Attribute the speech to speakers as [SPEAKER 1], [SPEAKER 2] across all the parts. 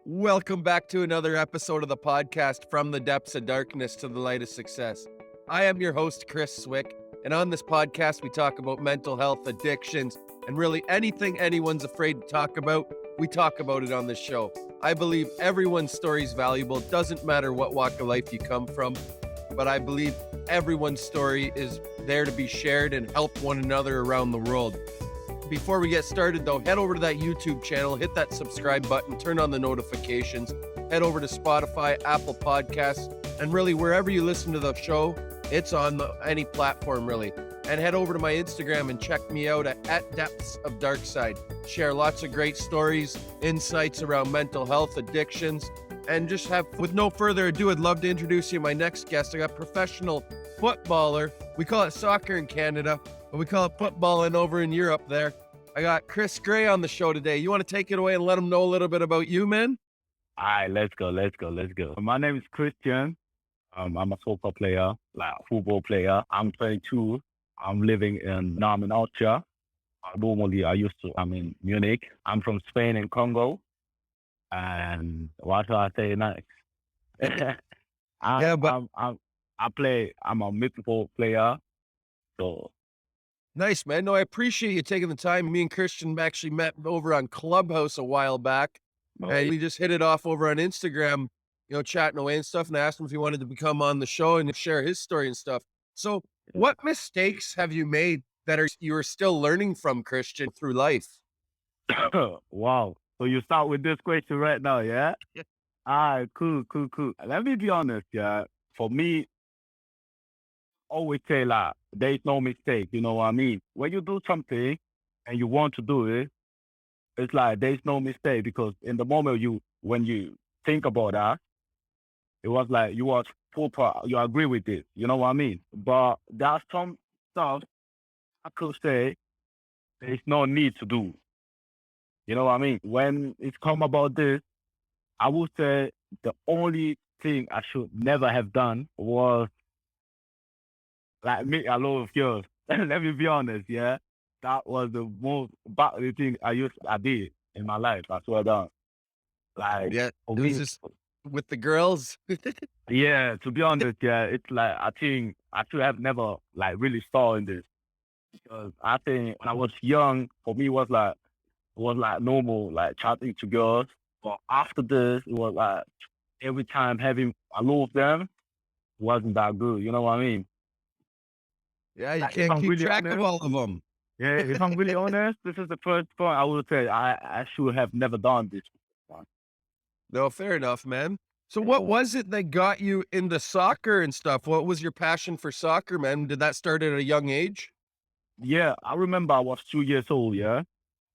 [SPEAKER 1] Welcome back to another episode of the podcast, From the Depths of Darkness to the Light of Success. I am your host, Chris Swick, and on this podcast, we talk about mental health, addictions, and really anything anyone's afraid to talk about, we talk about it on this show. I believe everyone's story is valuable. It doesn't matter what walk of life you come from, but I believe everyone's story is there to be shared and help one another around the world. Before we get started, though, head over to that YouTube channel, hit that subscribe button, turn on the notifications, head over to Spotify, Apple Podcasts, and really wherever you listen to the show, it's on any platform, really. And head over to my Instagram and check me out at Depths of Darkside. Share lots of great stories, insights around mental health, addictions, and just with no further ado, I'd love to introduce you to my next guest. I got professional footballer. We call it soccer in Canada, but we call it footballing over in Europe there. I got Chris Gray on the show today. You want to take it away and let them know a little bit about you, man?
[SPEAKER 2] All right, let's go. My name is Christian. I'm a soccer player, like a football player. I'm 22. I'm living in Austria. Normally, I'm in Munich. I'm from Spain and Congo. And what should I say next? I'm a midfield player. So.
[SPEAKER 1] Nice, man. No, I appreciate you taking the time. Me and Christian actually met over on Clubhouse a while back. And we just hit it off over on Instagram, chatting away and stuff. And I asked him if he wanted to come on the show and share his story and stuff. So what mistakes have you made that you are still learning from, Christian, through life?
[SPEAKER 2] Wow. So you start with this question right now, yeah? All right, cool. Let me be honest, yeah. For me, always say like, there's no mistake, you know what I mean? When you do something and you want to do it, it's like there's no mistake, because in the moment when you think about that, it was like you agree with it, you know what I mean? But there's some stuff I could say there's no need to do. You know what I mean? When it's come about this, I would say the only thing I should never have done was like make a lot of girls. Let me be honest, yeah. That was the most bad thing I did in my life. I swear down. Like,
[SPEAKER 1] yeah, it was just with the girls.
[SPEAKER 2] Yeah, to be honest, yeah, it's like I think I should have never like really started this, because I think when I was young, for me it was like normal, like chatting to girls. But after this, it was like every time having a lot of them wasn't that good. You know what I mean?
[SPEAKER 1] Yeah, you can't keep track of all of them.
[SPEAKER 2] Yeah, if I'm really honest, this is the first point I would say I should have never done this one.
[SPEAKER 1] No, fair enough, man. So what was it that got you into soccer and stuff? What was your passion for soccer, man? Did that start at a young age?
[SPEAKER 2] Yeah, I remember I was 2 years old, yeah.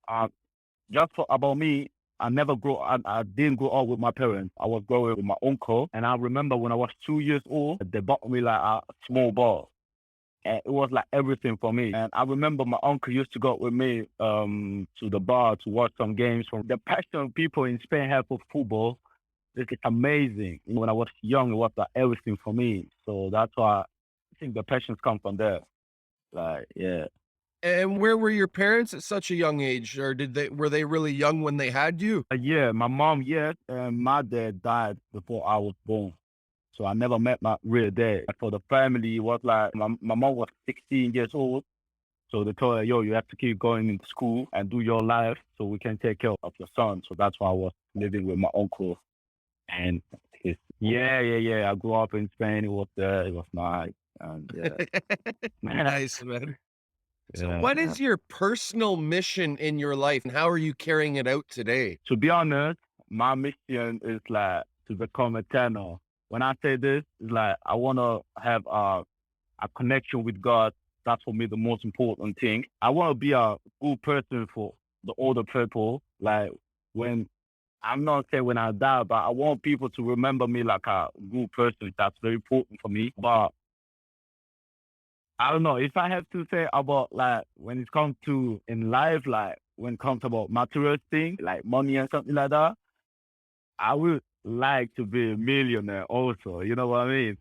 [SPEAKER 2] About me, I didn't grow up with my parents. I was growing with my uncle. And I remember when I was 2 years old, they bought me like a small ball. And it was like everything for me. And I remember my uncle used to go with me to the bar to watch some games. From the passion people in Spain have for football, it's amazing. When I was young, it was like everything for me. So that's why I think the passions come from there. Like, yeah.
[SPEAKER 1] And where were your parents at such a young age? Or were they really young when they had you?
[SPEAKER 2] Yeah, my mom, yes, and my dad died before I was born. So I never met my real dad. For the family, it was like my mom was 16 years old. So they told her, yo, you have to keep going into school and do your life so we can take care of your son. So that's why I was living with my uncle. And yeah. I grew up in Spain. It was nice. And yeah.
[SPEAKER 1] Nice, man. So what is your personal mission in your life, and how are you carrying it out today?
[SPEAKER 2] To be honest, my mission is like to become eternal. When I say this, it's like I want to have a connection with God. That's for me the most important thing. I want to be a good person for the older people. Like when I'm not saying when I die, but I want people to remember me like a good person. That's very important for me. But I don't know if I have to say about like when it comes to in life, like when it comes about material things like money and something like that, I would like to be a millionaire also. You know what I mean?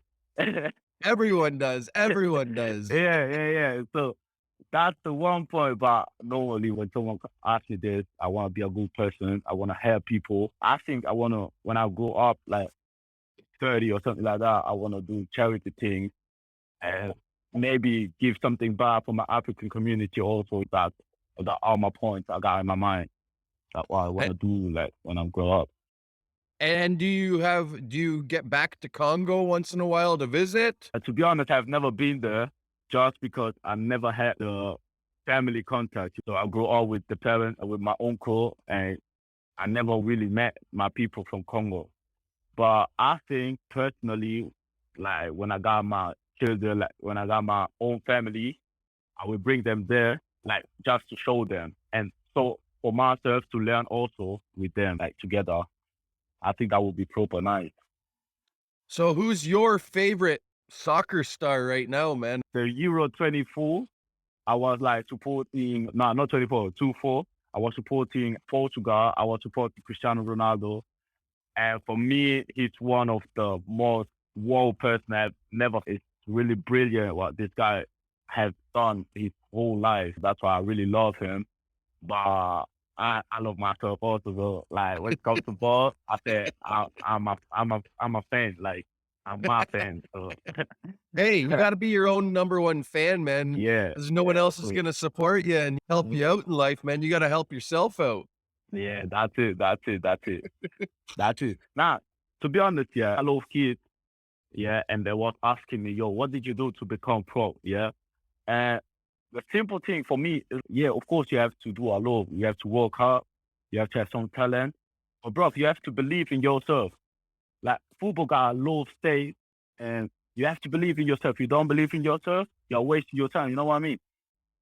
[SPEAKER 1] Everyone does.
[SPEAKER 2] Yeah. So That's the one point. But normally, when someone asks me this, I want to be a good person. I want to help people. I think I want to, when I grow up, like 30 or something like that, I want to do charity things and maybe give something back for my African community also. That are my points I got in my mind. That's what I want
[SPEAKER 1] A-
[SPEAKER 2] to do, like, when I grow up.
[SPEAKER 1] And do you get back to Congo once in a while to visit?
[SPEAKER 2] To be honest, I've never been there just because I never had the family contact. So I grew up with the parents, with my uncle, and I never really met my people from Congo. But I think personally, like when I got my children, like when I got my own family, I will bring them there, like just to show them. And so for myself to learn also with them, like together, I think that would be proper nice.
[SPEAKER 1] So who's your favorite soccer star right now, man?
[SPEAKER 2] The Euro 24, I was like supporting, no, not 24, 24. I was supporting Portugal. I was supporting Cristiano Ronaldo. And for me, he's one of the most world person I've never. It's really brilliant what this guy has done his whole life. That's why I really love him. But I love myself also. So, like when it comes to ball, I say I'm a fan. Like I'm my fan. So
[SPEAKER 1] Hey, you got to be your own number one fan, man.
[SPEAKER 2] yeah,
[SPEAKER 1] Because no one
[SPEAKER 2] yeah,
[SPEAKER 1] else is going to support you and help you out in life, man. You got to help yourself out.
[SPEAKER 2] yeah. That's it. That's it. That's it. That's it. Now, to be honest, yeah, I love kids. Yeah, and they was asking me, yo, what did you do to become pro? Yeah, and the simple thing for me is, yeah, of course you have to do a lot. You have to work hard. You have to have some talent. But bro, you have to believe in yourself. Like football got a lot of stakes, and you have to believe in yourself. If you don't believe in yourself, you're wasting your time. You know what I mean?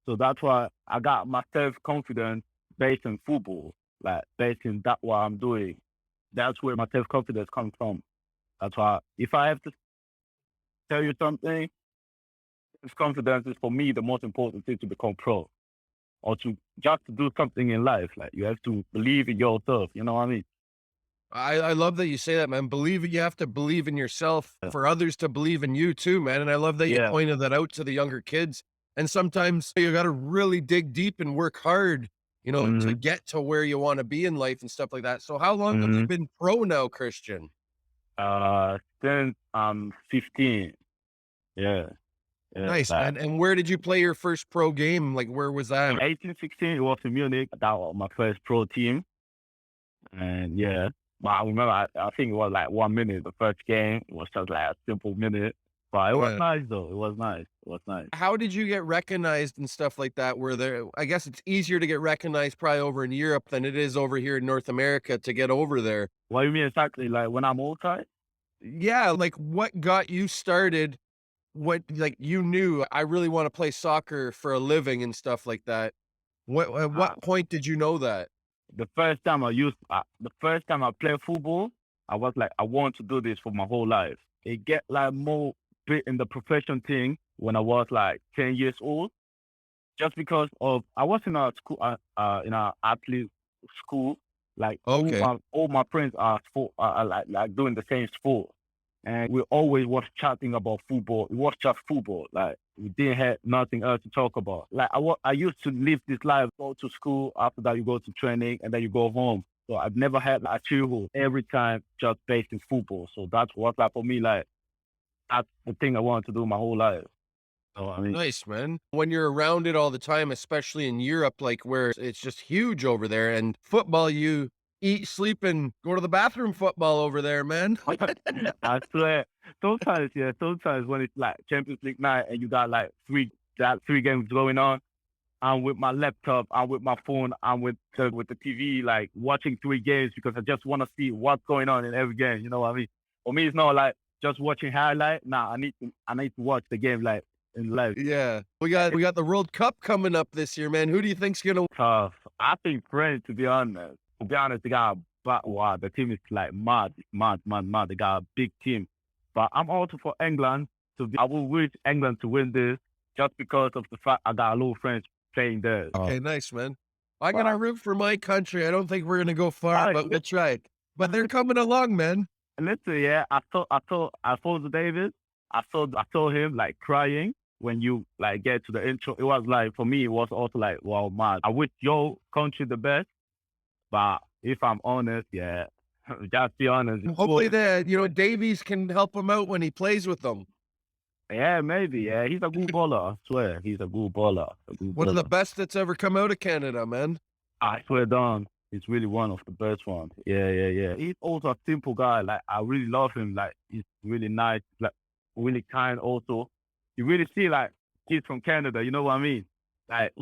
[SPEAKER 2] So that's why I got my self confidence based in football, like based in that what I'm doing. That's where my self confidence comes from. That's why if I have to tell you something, self confidence is for me the most important thing to become pro or to just to do something in life. Like you have to believe in yourself. You know what I mean?
[SPEAKER 1] I love that you say that, man. You have to believe in yourself
[SPEAKER 2] Yeah.
[SPEAKER 1] for others to believe in you too, man. And I love that you
[SPEAKER 2] Yeah.
[SPEAKER 1] pointed that out to the younger kids. And sometimes you got to really dig deep and work hard, to
[SPEAKER 2] hmm
[SPEAKER 1] get to where you want to be in life and stuff like that. So how long have you
[SPEAKER 2] hmm
[SPEAKER 1] been pro now, Christian?
[SPEAKER 2] Since I'm 15. Yeah. Yeah.
[SPEAKER 1] Nice,
[SPEAKER 2] Like
[SPEAKER 1] man. And where did you play your first pro game? Like, where was that?
[SPEAKER 2] 18, 16, it was in Munich. That was my first pro team. And yeah, but I remember, I think it was like 1 minute. The first game it was just like a simple minute, but it was
[SPEAKER 1] Yeah.
[SPEAKER 2] nice though. It was nice. It was nice.
[SPEAKER 1] How did you get recognized and stuff like that? I guess it's easier to get recognized probably over in Europe than it is over here in North America to get over there.
[SPEAKER 2] What do you mean exactly? Like when I'm outside?
[SPEAKER 1] Yeah, like what got you started? What like you knew I really want to play soccer for a living and stuff like that. What at
[SPEAKER 2] Uh,
[SPEAKER 1] what point did you know that?
[SPEAKER 2] the first time I played football, I was like, I want to do this for my whole life. It get like more bit in the profession thing when I was like 10 years old, just because of I was in a school, in a athlete school. Like
[SPEAKER 1] Okay.
[SPEAKER 2] all my friends are sport, are like doing the same sport, and we always was chatting about football. It was just football. Like we didn't have nothing else to talk about. Like I used to live this life, go to school, after that you go to training, and then you go home. So I've never had like, a childhood every time just based in football. So that's what like for me like that's the thing I wanted to do my whole life. So I mean,
[SPEAKER 1] Nice, man. When you're around it all the time, especially in Europe, like where it's just huge over there and football, you eat, sleep, and go to the bathroom football over there, man.
[SPEAKER 2] I swear, sometimes, yeah, sometimes when it's like Champions League night and you got like three games going on, I'm with my laptop, I'm with my phone, I'm with the TV, like watching 3 games because I just want to see what's going on in every game. You know what I mean? For me, it's not like just watching highlight. Nah, I need to watch the game like in live.
[SPEAKER 1] Yeah. We
[SPEAKER 2] It's
[SPEAKER 1] got the World Cup coming up this year, man. Who do you think's gonna
[SPEAKER 2] tough. I think France, to be honest. They got but wow, the team is like mad, mad, mad, mad. They got a big team. But I'm also for England I will wish England to win this just because of the fact I got a lot of friends playing there.
[SPEAKER 1] Okay, nice, man. I'm
[SPEAKER 2] But
[SPEAKER 1] gonna root for my country. I don't think we're gonna go far,
[SPEAKER 2] I,
[SPEAKER 1] but we'll try. But they're coming along, man.
[SPEAKER 2] listen, yeah, I saw Alfonso Davis. I saw him like crying. when you like get to the intro, it was like for me, it was also like, wow, man, I wish your country the best, but if I'm honest, yeah, just be honest.
[SPEAKER 1] Hopefully Davies can help him out when he plays with them.
[SPEAKER 2] Yeah, maybe. Yeah, he's a good baller. I swear, he's a good baller.
[SPEAKER 1] One of the best that's ever come out of Canada, man.
[SPEAKER 2] I swear, Don, he's really one of the best ones. Yeah. He's also a simple guy. Like I really love him. Like he's really nice. Like really kind. Also, you really see like he's from Canada. You know what I mean? Like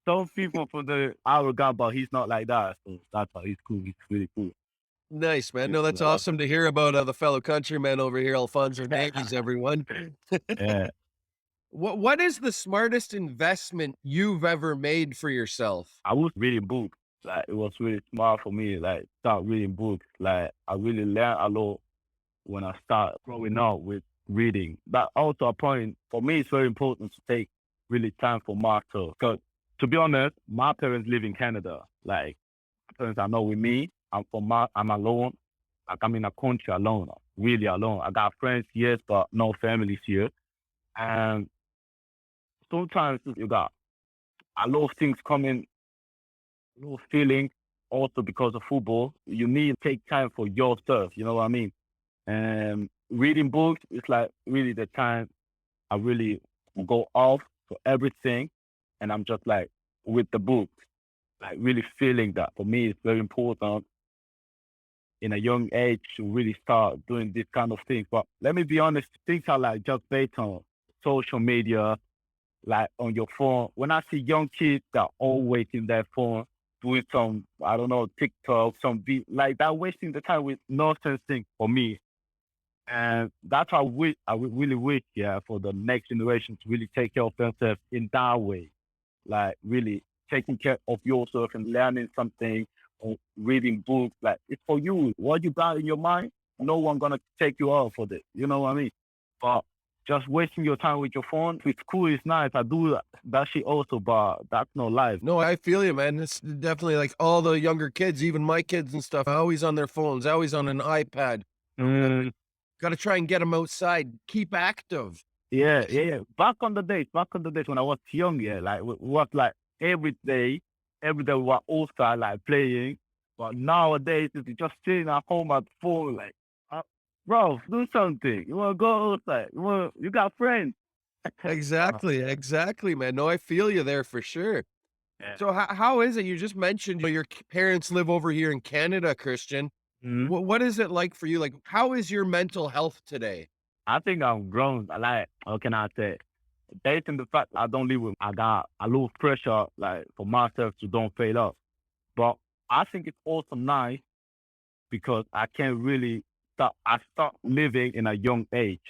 [SPEAKER 2] some people from the arrogant, but he's not like that. So that's why he's cool. He's really cool.
[SPEAKER 1] Nice, man. No, that's awesome to hear about the fellow countrymen over here, Alfonso Davies, everyone.
[SPEAKER 2] Yeah.
[SPEAKER 1] What is the smartest investment you've ever made for yourself?
[SPEAKER 2] I was reading books. Like it was really smart for me. Like start reading books. Like I really learned a lot when I start growing up with reading. But also a point for me, it's very important to take really time for myself. Because to be honest, my parents live in Canada. Like my parents are not with me. I'm alone. Like I'm in a country alone, really alone. I got friends, yes, but no families here. And sometimes you got a lot of things coming, a lot of feelings. Also because of football, you need to take time for yourself. You know what I mean? And reading books is like really the time I really go off for everything, and I'm just like with the book, like really feeling that. For me, it's very important in a young age to really start doing this kind of things. But let me be honest, things are like just based on social media, like on your phone. When I see young kids that are always in their phone doing some, I don't know, TikTok, like that, wasting the time with nonsense things for me. And that's how I really wish, yeah, for the next generation to really take care of themselves in that way. Like really taking care of yourself and learning something or reading books. Like it's for you. What you got in your mind, no one gonna take you out for this. You know what I mean? But just wasting your time with your phone, it's cool, it's nice. I do that shit also, but that's not life.
[SPEAKER 1] No, I feel you, man. It's definitely like all the younger kids, even my kids and stuff, always on their phones, always on an iPad. Got to try and get them outside, keep active.
[SPEAKER 2] Yeah. Back on the days when I was young, yeah, like we was like every day we were all star like playing. But nowadays it's just sitting at home at the phone, like, bro, do something. You wanna go outside? You got friends?
[SPEAKER 1] Exactly, man. No, I feel you there for sure.
[SPEAKER 2] Yeah.
[SPEAKER 1] So how is it? You just mentioned your parents live over here in Canada, Christian.
[SPEAKER 2] Mhm.
[SPEAKER 1] What is it like for you? Like, how is your mental health today?
[SPEAKER 2] I think I'm grown. I like, how can I say? Based on the fact I don't live with, I got a lot of pressure, like for myself to don't fail up. But I think it's also nice because I can really start living in a young age.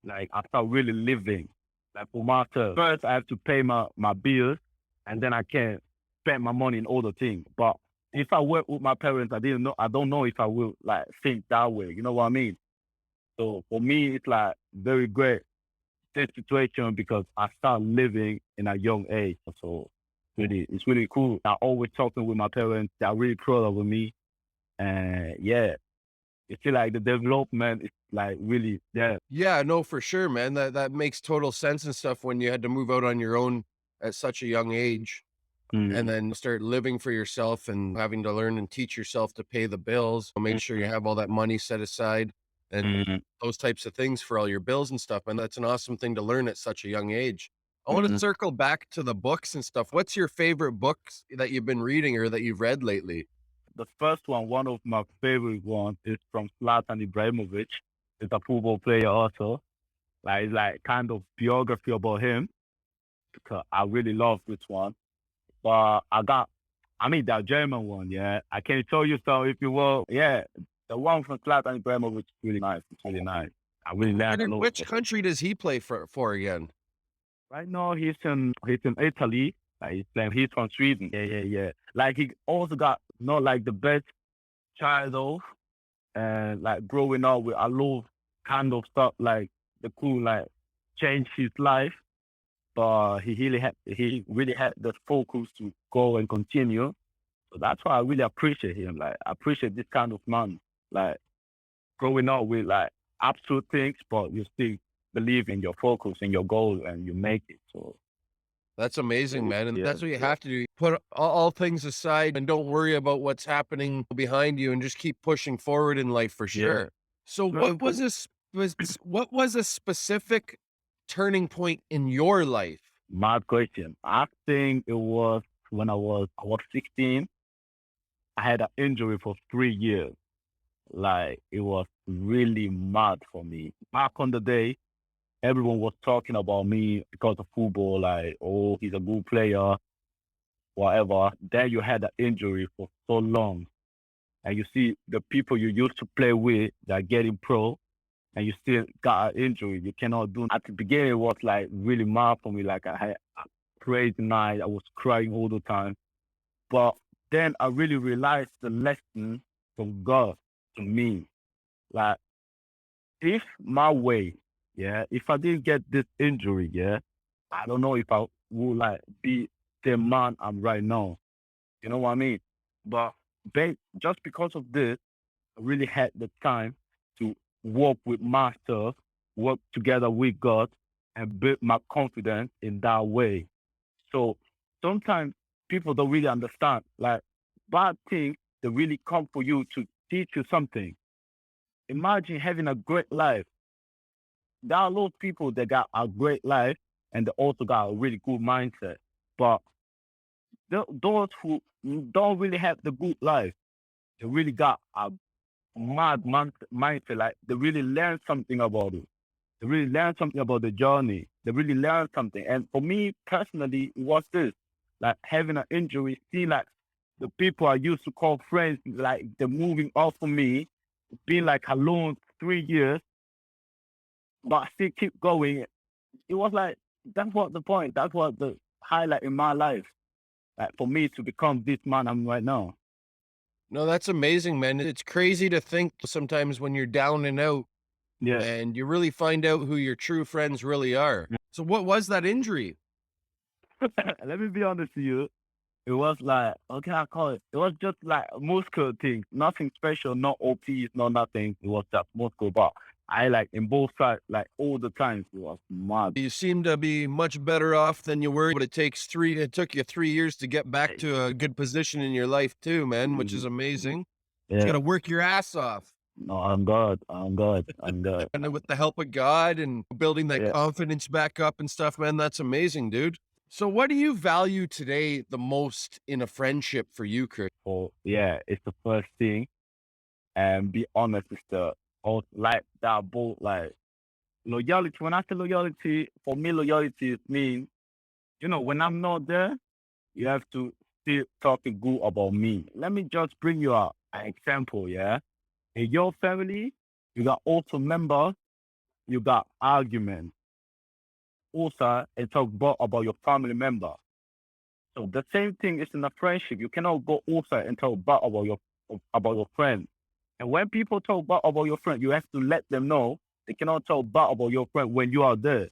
[SPEAKER 2] Like I start really living like for myself. First I have to pay my bills and then I can spend my money in other things. But if I work with my parents, I don't know if I will like think that way. You know what I mean? So for me it's like very great this situation because I start living in a young age. So it's really cool. I always talking with my parents. They're really proud of me. And yeah, you feel like the development is like really there.
[SPEAKER 1] Yeah, no, for sure, man. That makes total sense and stuff when you had to move out on your own at such a young age and
[SPEAKER 2] Mm,
[SPEAKER 1] then start living for yourself and having to learn and teach yourself to pay the bills. Make sure you have all that money set aside and
[SPEAKER 2] mm,
[SPEAKER 1] those types of things for all your bills and stuff. And that's an awesome thing to learn at such a young age. I want to
[SPEAKER 2] mm.
[SPEAKER 1] circle back to the books and stuff. What's your favorite books that you've been reading or that you've read lately?
[SPEAKER 2] The first one of my favorite ones, is from Zlatan Ibrahimovic. He's a football player also. Like it's like kind of biography about him because I really love this one. But the German one, yeah. I can show you some if you will. Yeah, the one from Zlatan Ibrahimovic is really nice. It's really nice. I really learned a lot.
[SPEAKER 1] Which country does he play for again?
[SPEAKER 2] Right now he's in Italy. Like he's from Sweden. Yeah. Like he also got not like the best childhood and like growing up with a lot of kind of stuff like the cool like changed his life. But he really had the focus to go and continue. So that's why I really appreciate him. Like I appreciate this kind of man. Like growing up with like absolute things, but you still believe in your focus and your goal and you make it. So
[SPEAKER 1] That's amazing, man. And
[SPEAKER 2] yeah,
[SPEAKER 1] that's what you have to do. Put all things aside and don't worry about what's happening behind you and just keep pushing forward in life for
[SPEAKER 2] yeah.
[SPEAKER 1] sure. So
[SPEAKER 2] No,
[SPEAKER 1] what was a specific turning point in your life?
[SPEAKER 2] mad question. I think it was when I was 16. I had an injury for 3 years. Like it was really mad for me. Back on the day, everyone was talking about me because of football. Like, oh, he's a good player, whatever. Then you had an injury for so long, and you see the people you used to play with that are getting pro, and you still got an injury. You cannot do. At the beginning, it was like really mad for me. Like I had a crazy night. I was crying all the time. But then I really realized the lesson from God to me. Like if my way, yeah, if I didn't get this injury, yeah, I don't know if I would like be the man I'm right now. You know what I mean? But just because of this, I really had the time to work with myself, work together with God, and build my confidence in that way. So sometimes people don't really understand. Like bad things, they really come for you to teach you something. Imagine having a great life. There are a lot of people that got a great life and they also got a really good mindset. But those who don't really have the good life, they really got a mindset. Like they really learn something about it. They really learn something about the journey. They really learn something. And for me personally, it was this like having an injury, see like the people I used to call friends, like they're moving off of me, being like alone 3 years, but I still keep going. It was like that's what the point. That's what the highlight in my life. Like for me to become this man I'm right now.
[SPEAKER 1] No, that's amazing, man. It's crazy to think sometimes when you're down and out
[SPEAKER 2] Yeah.
[SPEAKER 1] and you really find out who your true friends really are. So what was that injury?
[SPEAKER 2] Let me be honest with you. It was like, how can I call it? It was just like a muscle thing. Nothing special, no OPs, no nothing. It was just muscle. But I like in both sides, like all the times, it was mad.
[SPEAKER 1] You seem to be much better off than you were, but it took you 3 years to get back to a good position in your life too, man, which is amazing. You
[SPEAKER 2] Yeah.
[SPEAKER 1] gotta work your ass off.
[SPEAKER 2] No, I'm God. I'm God. I'm God.
[SPEAKER 1] And with the help of God and building that
[SPEAKER 2] Yeah.
[SPEAKER 1] confidence back up and stuff, man, that's amazing, dude. So what do you value today the most in a friendship for you, Chris?
[SPEAKER 2] So yeah, it's the first thing. And be honest, it's the whole like that both like loyalty. When I say loyalty, for me, loyalty means, when I'm not there, you have to still talking good about me. Let me just bring you an example, yeah? In your family, you got also members, you got arguments. Also, and talk about your family member. So the same thing is in a friendship. You cannot go also and talk about your friend. And when people talk about your friend, you have to let them know they cannot talk about your friend when you are there.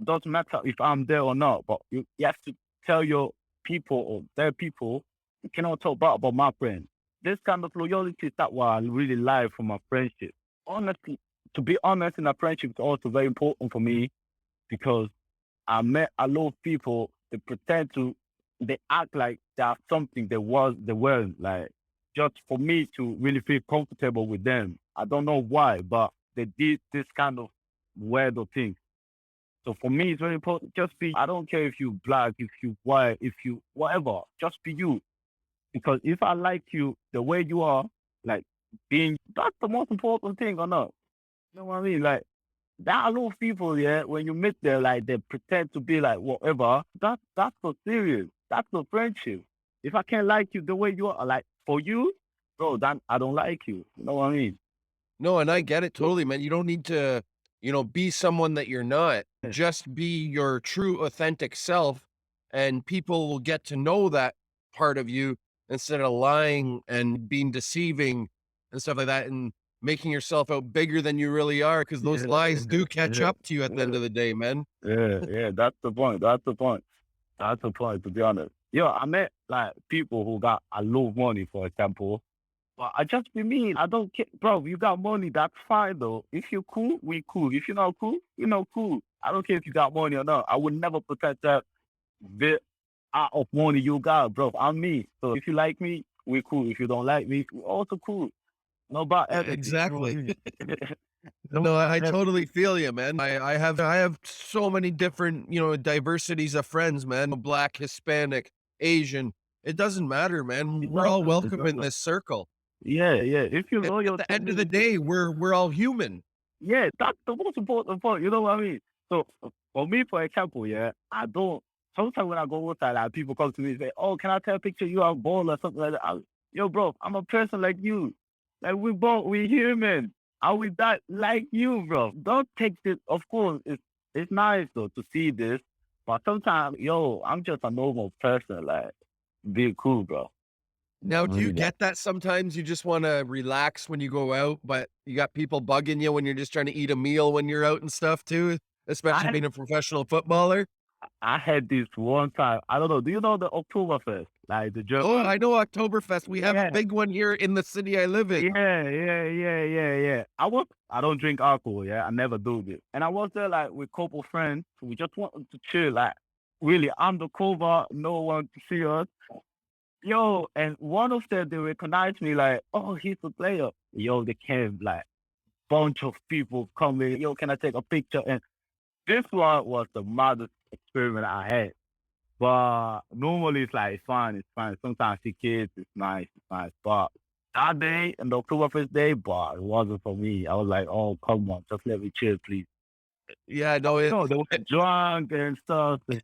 [SPEAKER 2] Doesn't matter if I'm there or not, but you have to tell your people or their people, you cannot talk about my friend. This kind of loyalty is that what I really like from a friendship. Honestly, to be honest, in a friendship is also very important for me because I met a lot of people that they act like they are something they weren't. Like just for me to really feel comfortable with them. I don't know why, but they did this kind of weird thing. So for me, it's very important. Just be. I don't care if you black, if you white, if you whatever. Just be you. Because if I like you the way you are, like that's the most important thing or not. You know what I mean? Like there are a lot of people, yeah, when you meet them, like they pretend to be like whatever. That's so serious. That's no friendship. If I can't like you the way you are, like for you, bro, then I don't like you. You know what I mean?
[SPEAKER 1] No, and I get it totally, man. You don't need to, be someone that you're not.
[SPEAKER 2] Yeah.
[SPEAKER 1] Just be your true, authentic self, and people will get to know that part of you instead of lying and being deceiving and stuff like that and making yourself out bigger than you really are because those
[SPEAKER 2] Yeah,
[SPEAKER 1] lies do catch
[SPEAKER 2] yeah,
[SPEAKER 1] up to you at the end of the day, man.
[SPEAKER 2] yeah. That's the point. That's the point. That's the point. To be honest, I met like people who got a lot of money, for example, But I just be me. I don't care, bro. You got money, that's fine though. If you're cool, we cool. If you're not cool, you're not cool. I don't care if you got money or not. I would never protect that bit out of money you got, bro. I'm me. So if you like me, we cool. If you don't like me, we also cool. No about everything. You know what I
[SPEAKER 1] Exactly.
[SPEAKER 2] mean? No
[SPEAKER 1] No, I
[SPEAKER 2] about
[SPEAKER 1] totally feel you, man. I have so many different, diversities of friends, man. Black, Hispanic, Asian. It doesn't matter, man.
[SPEAKER 2] it
[SPEAKER 1] We're all
[SPEAKER 2] doesn't. It
[SPEAKER 1] welcome in
[SPEAKER 2] doesn't.
[SPEAKER 1] this circle.
[SPEAKER 2] Yeah, yeah. If you're
[SPEAKER 1] At
[SPEAKER 2] loyal
[SPEAKER 1] the
[SPEAKER 2] to
[SPEAKER 1] end of the
[SPEAKER 2] me,
[SPEAKER 1] day, we're all human.
[SPEAKER 2] yeah, that's the most important part. You know what I mean? So for me, for example, yeah, I don't. Sometimes when I go outside, like people come to me and say, "Oh, can I take a picture? You are ball or something like that." Yo, bro, I'm a person like you. Like we human. Are we that like you, bro? Don't take this. Of course, it's nice though to see this, but sometimes, yo, I'm just a normal person. Like, be cool, bro.
[SPEAKER 1] Now, do you
[SPEAKER 2] Really.
[SPEAKER 1] get that sometimes you just wanna relax when you go out, but you got people bugging you when you're just trying to eat a meal when you're out and stuff too, especially
[SPEAKER 2] I
[SPEAKER 1] being a professional footballer?
[SPEAKER 2] I had this one time. I don't know. Do you know the Oktoberfest? Like the German.
[SPEAKER 1] Oh, I know Oktoberfest. We have a
[SPEAKER 2] Yeah,
[SPEAKER 1] big one here in the city I live in.
[SPEAKER 2] yeah. I don't drink alcohol. Yeah, I never do this. And I was there like with couple friends. We just wanted to chill. Like really undercover, no one to see us. Yo, and one of them they recognized me like, oh, he's a player. Yo, they came like bunch of people coming. Yo, can I take a picture? And this one was the maddest experiment I had. But normally it's like it's fine, it's fine. Sometimes see kids, it's nice, it's nice. But that day and the Oktoberfest day, but it wasn't for me. I was like, oh come on, just let me chill, please.
[SPEAKER 1] Yeah, no,
[SPEAKER 2] No, they were drunk and stuff. And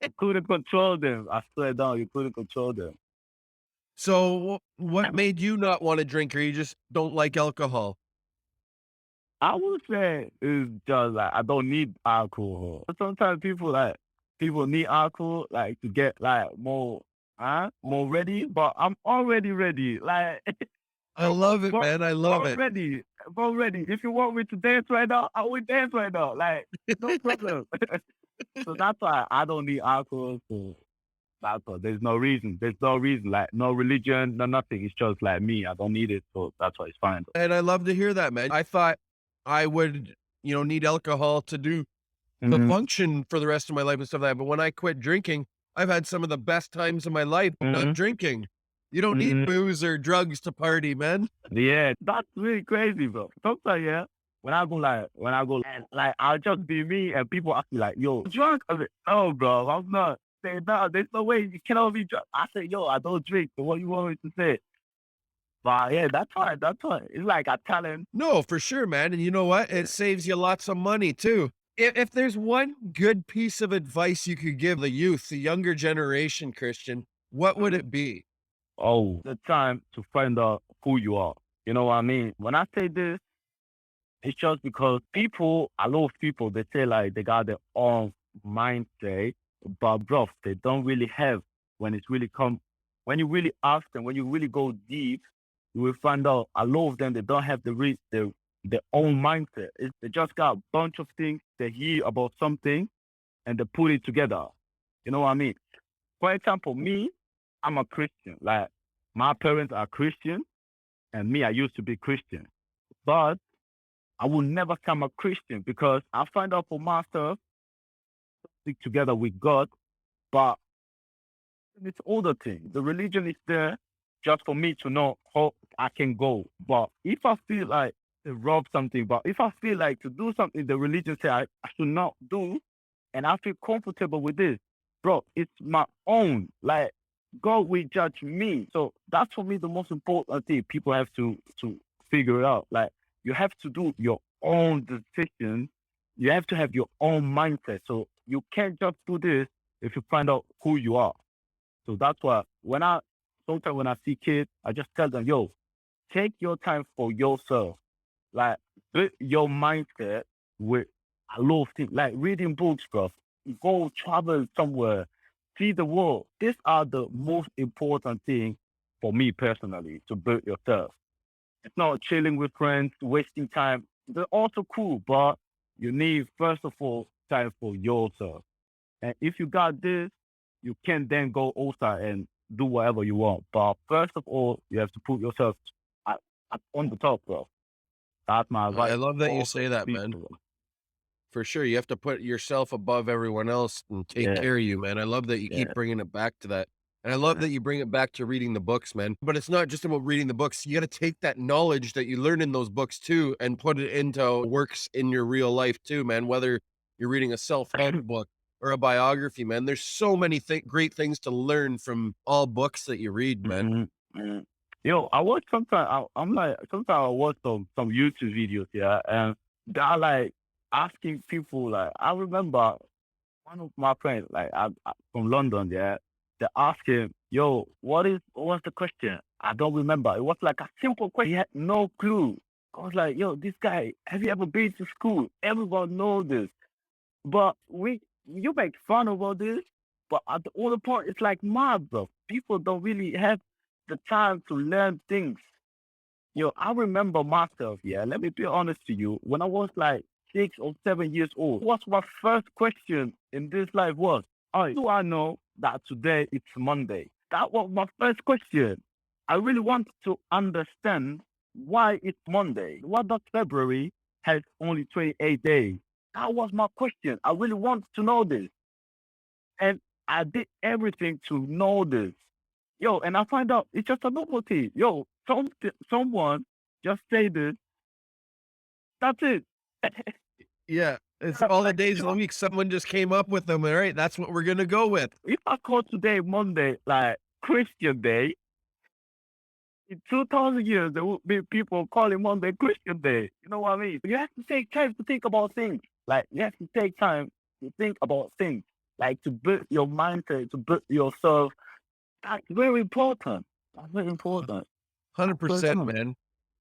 [SPEAKER 2] you couldn't control them. I swear down, you couldn't control them.
[SPEAKER 1] so what made you not wanna drink, or you just don't like alcohol?
[SPEAKER 2] I would say it's just like I don't need alcohol. But sometimes people need alcohol like to get like more ready. But I'm already ready. Like
[SPEAKER 1] I love it,
[SPEAKER 2] Bro,
[SPEAKER 1] man, I love
[SPEAKER 2] bro,
[SPEAKER 1] it.
[SPEAKER 2] ready, bro, ready. If you want me to dance right now, I will dance right now. Like, no problem. So that's why I don't need alcohol. So that's why there's no reason. There's no reason. Like, no religion, no nothing. It's just like me. I don't need it. So that's why it's fine.
[SPEAKER 1] And I love to hear that, man. I thought I would, need alcohol to
[SPEAKER 2] Mm-hmm.
[SPEAKER 1] function for the rest of my life and stuff like that, but when I quit drinking, I've had some of the best times of my life not
[SPEAKER 2] Mm-hmm.
[SPEAKER 1] drinking. You don't need
[SPEAKER 2] Mm-hmm.
[SPEAKER 1] booze or drugs to party, man.
[SPEAKER 2] Yeah, that's really crazy, bro. Sometimes, yeah, when I go, and like, I'll just be me, and people ask me like, "Yo, drunk?" I say, "No, bro, I'm not." Say, "No, there's no way you cannot be drunk." I say, "Yo, I don't drink." So what you want me to say? But yeah, that's fine. That's fine. It's like a talent.
[SPEAKER 1] No, for sure, man, and you know what? It saves you lots of money too. If there's one good piece of advice you could give the youth, the younger generation, Christian, what would it be?
[SPEAKER 2] Oh, the time to find out who you are. You know what I mean? When I say this, it's just because a lot of people, they say like they got their own mindset, but bro, they don't really have when it's really come, when you really ask them, when you really go deep, you will find out a lot of them, they don't have their own mindset. They just got a bunch of things they hear about something and they put it together. You know what I mean? For example, me, I'm a Christian. Like my parents are Christian and me, I used to be Christian. But I will never become a Christian because I find out for myself, stick together with God, but it's other thing. The religion is there just for me to know how I can go. But if I feel like to rob something, but if I feel like to do something the religion say I should not do, and I feel comfortable with this, bro, it's my own. Like God will judge me. So that's for me the most important thing. People have to figure it out. Like you have to do your own decision. You have to have your own mindset. So you can't just do this if you find out who you are. So that's why sometimes when I see kids, I just tell them, yo, take your time for yourself. Like build your mindset with a lot of things, like reading books, bro. Go travel somewhere, see the world. These are the most important thing for me personally to build yourself. It's not chilling with friends, wasting time. They're also cool, but you need first of all time for yourself. And if you got this, you can then go outside and do whatever you want. But first of all, you have to put yourself on the top, bro. That's my
[SPEAKER 1] I
[SPEAKER 2] advice
[SPEAKER 1] love
[SPEAKER 2] to
[SPEAKER 1] that you
[SPEAKER 2] all
[SPEAKER 1] say that, man.
[SPEAKER 2] people.
[SPEAKER 1] For sure. You have to put yourself above everyone else and take
[SPEAKER 2] Yeah,
[SPEAKER 1] care of you, man. I love that you
[SPEAKER 2] yeah,
[SPEAKER 1] keep bringing it back to that. And I love
[SPEAKER 2] yeah.
[SPEAKER 1] that you bring it back to reading the books, man. But it's not just about reading the books. You got to take that knowledge that you learn in those books too and put it into works in your real life too, man. Whether you're reading a self-help book or a biography, man. There's so many great things to learn from all books that you read, man.
[SPEAKER 2] Mhm, mhm. Yo, I watch sometimes. I'm like sometimes I watch some YouTube videos, yeah, and they're like asking people. Like I remember one of my friends, like from London, yeah, they asked him, "Yo, what's the question?" I don't remember. It was like a simple question. He had no clue. I was like, "Yo, this guy, have you ever been to school? Everyone knows this." But you make fun of all this, but at the other point, it's like mad, bro. People don't really have the time to learn things. Yo, I remember myself, yeah, let me be honest to you. When I was like 6 or 7 years old, what's my first question in this life was, oh, do I know that today it's Monday? That was my first question. I really wanted to understand why it's Monday. Why does February has only 28 days? That was my question. I really wanted to know this. And I did everything to know this. Yo, and I find out it's just a novelty. Yo, someone just say this. That's it.
[SPEAKER 1] Yeah. It's all the
[SPEAKER 2] Like,
[SPEAKER 1] days of the week. Someone just came up with them. All right. That's what we're going to go with.
[SPEAKER 2] if I call today Monday like Christian Day, in 2,000 years there will be people calling Monday Christian Day. You know what I mean? You have to take time to think about things. Like you have to take time to think about things. Like to build your mindset, to build yourself. That's very important. That's very important. That's very
[SPEAKER 1] 100%,
[SPEAKER 2] important.
[SPEAKER 1] man.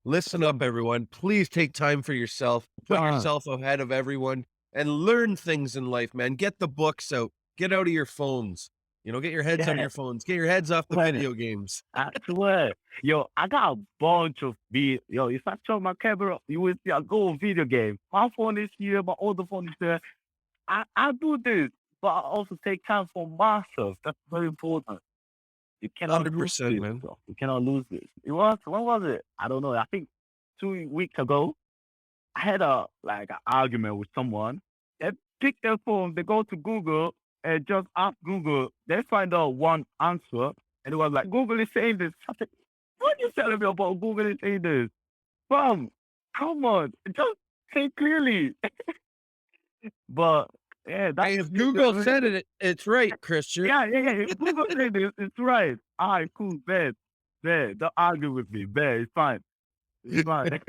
[SPEAKER 1] Listen up, everyone. Please take time for yourself. Put yourself ahead of everyone and learn things in life, man. Get the books out. Get out of your phones. Get your heads out of
[SPEAKER 2] Yeah,
[SPEAKER 1] your phones. Get your heads off the
[SPEAKER 2] well,
[SPEAKER 1] video games.
[SPEAKER 2] I swear. Yo, I got a bunch of Yo, if I turn my camera, you will see I go on video game. My phone is here, my other phone is there. I do this, but I also take time for myself. That's very important. You cannot lose
[SPEAKER 1] 100%,
[SPEAKER 2] this,
[SPEAKER 1] man.
[SPEAKER 2] bro. You cannot lose this. When was it? I don't know. I think 2 weeks ago, I had an argument with someone. They pick their phone, they go to Google and just ask Google. They find out one answer, and it was like Google is saying this. I said, "What are you telling me about Google is saying this, Bum, come on, just say clearly." But yeah,
[SPEAKER 1] Hey, if Google said it, it's right, Christian.
[SPEAKER 2] yeah, yeah, yeah. If Google said this, it's right. All right, cool, bad, bad. Don't argue with me, bad. It's fine, it's fine.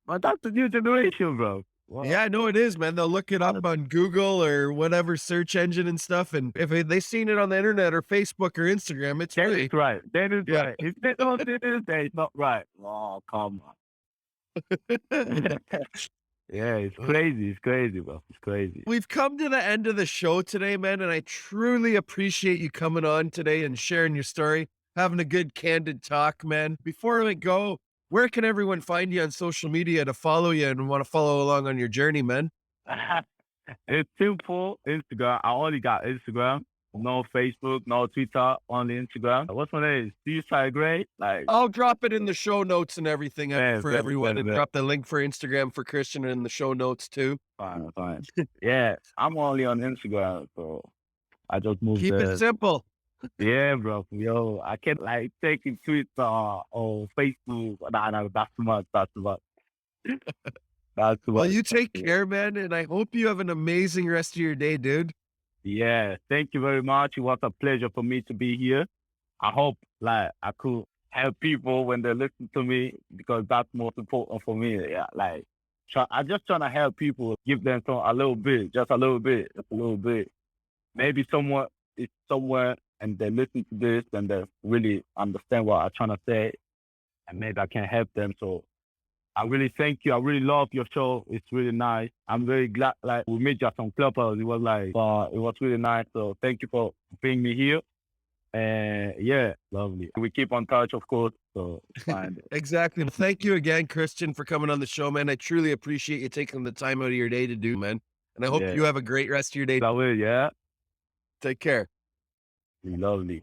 [SPEAKER 2] But that's the new generation, bro. Wow.
[SPEAKER 1] Yeah, no, it is, man. They'll look it up on Google or whatever search engine and stuff. And if they seen it on the internet or Facebook or Instagram, it's
[SPEAKER 2] That is
[SPEAKER 1] right.
[SPEAKER 2] right. That is
[SPEAKER 1] Yeah.
[SPEAKER 2] right. If they don't do this, then it's not right. Oh, come on. Yeah, it's crazy. It's crazy, bro. It's crazy.
[SPEAKER 1] We've come to the end of the show today, man, and I truly appreciate you coming on today and sharing your story, having a good candid talk, man. Before we go, where can everyone find you on social media to follow you and want to follow along on your journey, man?
[SPEAKER 2] It's simple. Instagram. I only got Instagram. No Facebook, no Twitter, only Instagram. What's my name? Seaside Gray. Like,
[SPEAKER 1] I'll drop it in the show notes and everything
[SPEAKER 2] man,
[SPEAKER 1] for
[SPEAKER 2] man,
[SPEAKER 1] everyone,
[SPEAKER 2] man,
[SPEAKER 1] and
[SPEAKER 2] man.
[SPEAKER 1] drop the link for Instagram for Christian in the show notes too.
[SPEAKER 2] Fine, fine. Yeah, I'm only on Instagram, so I just moved
[SPEAKER 1] Keep it
[SPEAKER 2] there.
[SPEAKER 1] simple.
[SPEAKER 2] Yeah, bro. Yo, I can't like taking Twitter or Facebook. Nah, that's too much. That's too much. That's too
[SPEAKER 1] Well,
[SPEAKER 2] much.
[SPEAKER 1] you take
[SPEAKER 2] Yeah.
[SPEAKER 1] care, man, and I hope you have an amazing rest of your day, dude.
[SPEAKER 2] Yeah, thank you very much. It was a pleasure for me to be here. I hope like I could help people when they listen to me because that's most important for me. Yeah, like I just trying to help people, give them a little bit, just a little bit, just a little bit. Maybe someone is somewhere and they listen to this and they really understand what I'm trying to say, and maybe I can help them. So I really thank you. I really love your show. It's really nice. I'm very glad like we met just on Clubhouse. It was like it was really nice. So thank you for bringing me here. And yeah, lovely. We keep on touch, of course. So it's fine.
[SPEAKER 1] Exactly. Well, thank you again, Christian, for coming on the show, man. I truly appreciate you taking the time out of your day to do, man. And I hope
[SPEAKER 2] Yeah.
[SPEAKER 1] you have a great rest of your day.
[SPEAKER 2] I will, yeah.
[SPEAKER 1] Take care.
[SPEAKER 2] Lovely.